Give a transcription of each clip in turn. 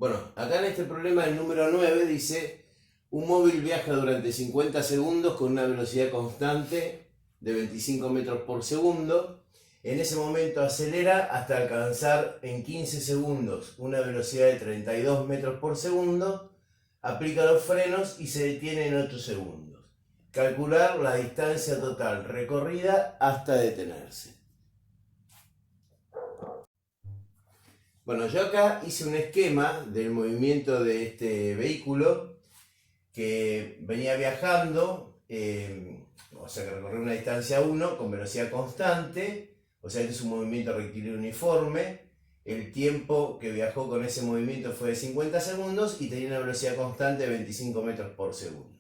Bueno, acá en este problema el número 9 dice: un móvil viaja durante 50 segundos con una velocidad constante de 25 metros por segundo. En ese momento acelera hasta alcanzar en 15 segundos una velocidad de 32 metros por segundo, aplica los frenos y se detiene en 8 segundos. Calcular la distancia total recorrida hasta detenerse. Bueno, yo acá hice un esquema del movimiento de este vehículo que venía viajando, o sea que recorrió una distancia 1 con velocidad constante, o sea que es un movimiento rectilíneo uniforme. El tiempo que viajó con ese movimiento fue de 50 segundos y tenía una velocidad constante de 25 metros por segundo.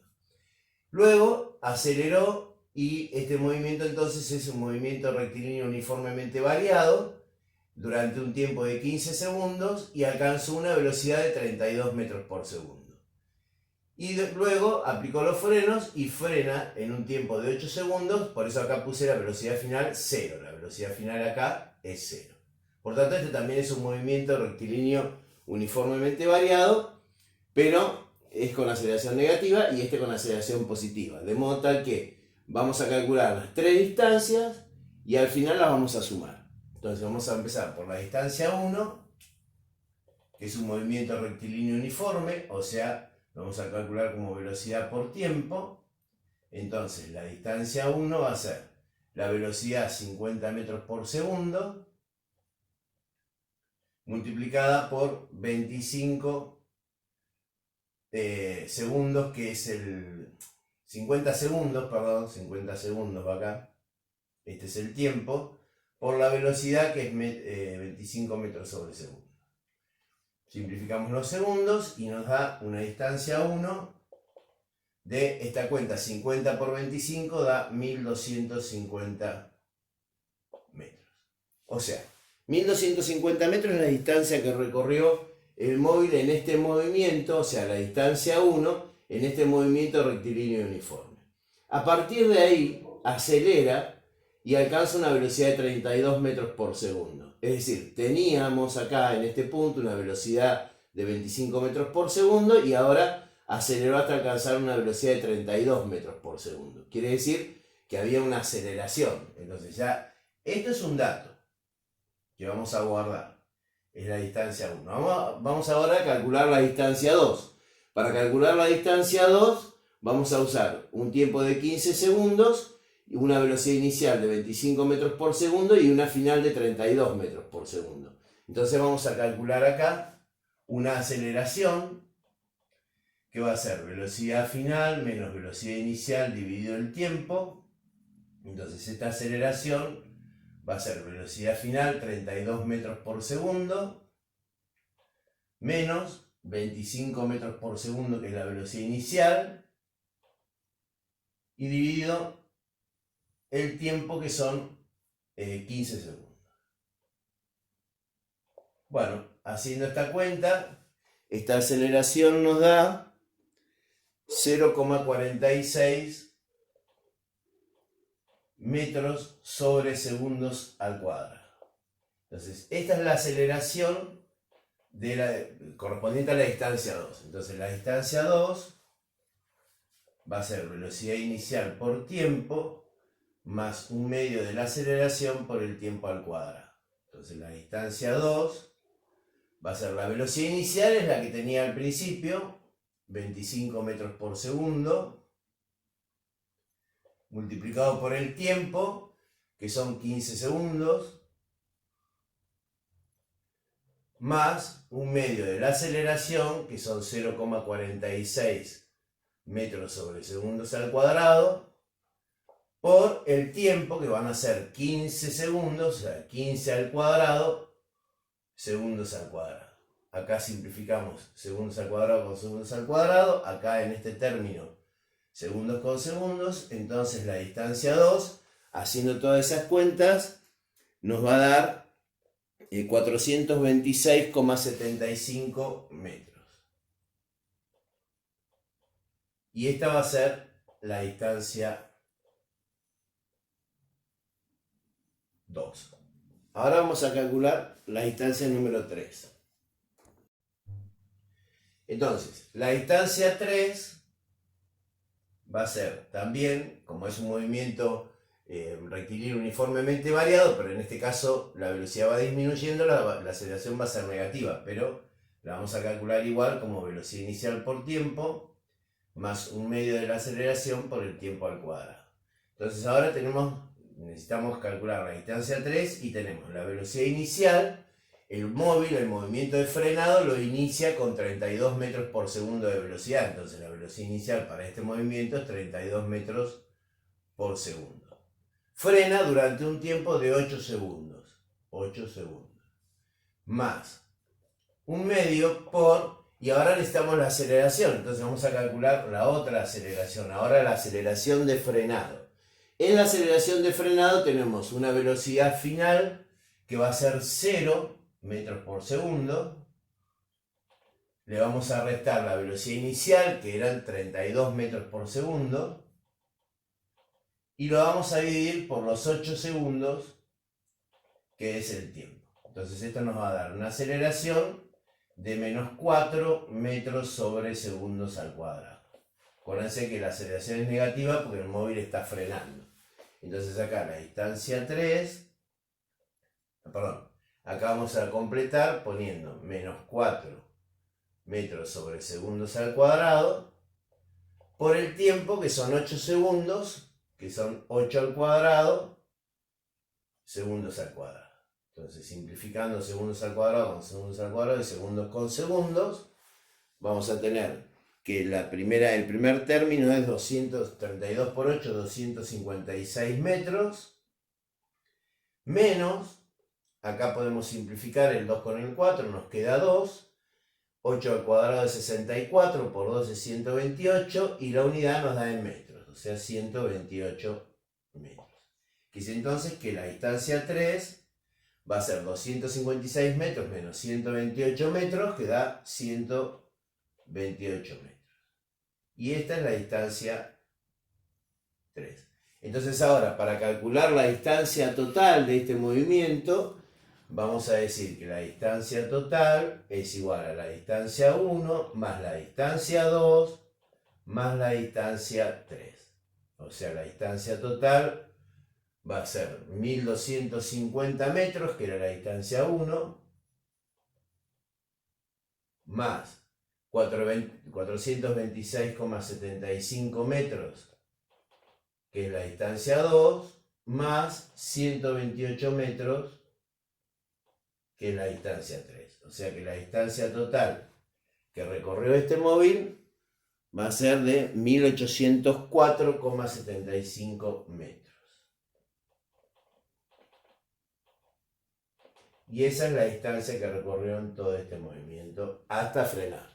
Luego aceleró y este movimiento entonces es un movimiento rectilíneo uniformemente variado durante un tiempo de 15 segundos y alcanzó una velocidad de 32 metros por segundo. Y luego aplicó los frenos y frena en un tiempo de 8 segundos, por eso acá puse la velocidad final 0, la velocidad final acá es 0. Por tanto, este también es un movimiento rectilíneo uniformemente variado, pero es con aceleración negativa y este con aceleración positiva. De modo tal que vamos a calcular las tres distancias y al final las vamos a sumar. Entonces vamos a empezar por la distancia 1, que es un movimiento rectilíneo uniforme, o sea, lo vamos a calcular como velocidad por tiempo. Entonces la distancia 1 va a ser la velocidad 50 metros por segundo multiplicada por 25 segundos, que es el 50 segundos va acá, este es el tiempo, por la velocidad que es 25 metros sobre segundo. Simplificamos los segundos y nos da una distancia 1 de esta cuenta, 50 por 25 da 1250 metros. O sea, 1250 metros es la distancia que recorrió el móvil en este movimiento, o sea, la distancia 1 en este movimiento rectilíneo uniforme. A partir de ahí acelera y alcanza una velocidad de 32 metros por segundo. Es decir, teníamos acá en este punto una velocidad de 25 metros por segundo y ahora aceleró hasta alcanzar una velocidad de 32 metros por segundo. Quiere decir que había una aceleración. Entonces ya, esto es un dato que vamos a guardar. Es la distancia 1. Vamos ahora a calcular la distancia 2. Para calcular la distancia 2 vamos a usar un tiempo de 15 segundos, una velocidad inicial de 25 metros por segundo y una final de 32 metros por segundo. Entonces vamos a calcular acá una aceleración que va a ser velocidad final menos velocidad inicial dividido el tiempo. Entonces esta aceleración va a ser velocidad final 32 metros por segundo menos 25 metros por segundo, que es la velocidad inicial, y dividido el tiempo, que son 15 segundos. Bueno, haciendo esta cuenta, esta aceleración nos da 0,46 metros sobre segundos al cuadrado. Entonces, esta es la aceleración correspondiente a la distancia 2. Entonces, la distancia 2 va a ser velocidad inicial por tiempo más un medio de la aceleración por el tiempo al cuadrado. Entonces, la distancia 2 va a ser la velocidad inicial, es la que tenía al principio, 25 metros por segundo, multiplicado por el tiempo, que son 15 segundos, más un medio de la aceleración, que son 0,46 metros sobre segundos al cuadrado, por el tiempo, que van a ser 15 segundos, o sea, 15 al cuadrado, segundos al cuadrado. Acá simplificamos segundos al cuadrado con segundos al cuadrado, acá en este término segundos con segundos, entonces la distancia 2, haciendo todas esas cuentas, nos va a dar 426,75 metros. Y esta va a ser la distancia 2. Ahora vamos a calcular la distancia número 3. Entonces, la distancia 3 va a ser también, como es un movimiento rectilíneo uniformemente variado, pero en este caso la velocidad va disminuyendo, la aceleración va a ser negativa, pero la vamos a calcular igual como velocidad inicial por tiempo, más un medio de la aceleración por el tiempo al cuadrado. Entonces ahora necesitamos calcular la distancia 3 y tenemos la velocidad inicial. El móvil, el movimiento de frenado, lo inicia con 32 metros por segundo de velocidad. Entonces la velocidad inicial para este movimiento es 32 metros por segundo. Frena durante un tiempo de 8 segundos. 8 segundos. Más un medio por... Y ahora necesitamos la aceleración. Entonces vamos a calcular la otra aceleración. Ahora la aceleración de frenado. En la aceleración de frenado tenemos una velocidad final que va a ser 0 metros por segundo. Le vamos a restar la velocidad inicial, que eran 32 metros por segundo. Y lo vamos a dividir por los 8 segundos, que es el tiempo. Entonces esto nos va a dar una aceleración de menos 4 metros sobre segundos al cuadrado. Acuérdense que la aceleración es negativa porque el móvil está frenando. Entonces acá la distancia 3, acá vamos a completar poniendo menos 4 metros sobre segundos al cuadrado por el tiempo, que son 8 segundos, que son 8 al cuadrado, segundos al cuadrado. Entonces, simplificando segundos al cuadrado con segundos al cuadrado y segundos con segundos, vamos a tener que el primer término es 232 por 8, 256 metros, menos, acá podemos simplificar el 2 con el 4, nos queda 2, 8 al cuadrado es 64, por 2 es 128, y la unidad nos da en metros, o sea 128 metros. Quiere entonces que la distancia 3 va a ser 256 metros menos 128 metros, que da 128 metros. Y esta es la distancia 3. Entonces ahora, para calcular la distancia total de este movimiento, vamos a decir que la distancia total es igual a la distancia 1 más la distancia 2 más la distancia 3. O sea, la distancia total va a ser 1250 metros, que era la distancia 1, más 426,75 metros, que es la distancia 2, más 128 metros, que es la distancia 3. O sea que la distancia total que recorrió este móvil va a ser de 1804,75 metros. Y esa es la distancia que recorrió en todo este movimiento hasta frenar.